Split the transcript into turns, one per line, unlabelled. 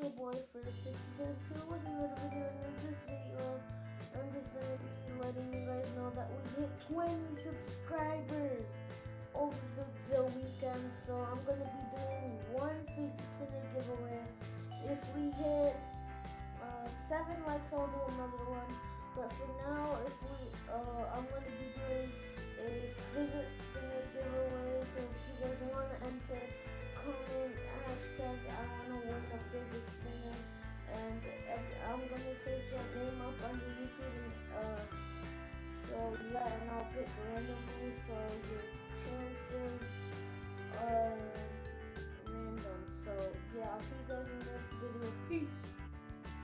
your boy First 50 Cents here with another video, and in this video, I'm just gonna be letting you guys know that we hit 20 subscribers over the weekend, so I'm gonna be doing one fidget spinner giveaway. If we hit 7 likes, I'll do another one. But for now, I'm gonna be doing a fidget spinner giveaway. So if you guys wanna enter, comment hashtag I wanna win a fidget spinner, and I'm gonna search your name up under YouTube. So yeah, and I'll pick randomly, so your chances are random. So yeah, I'll see you guys in the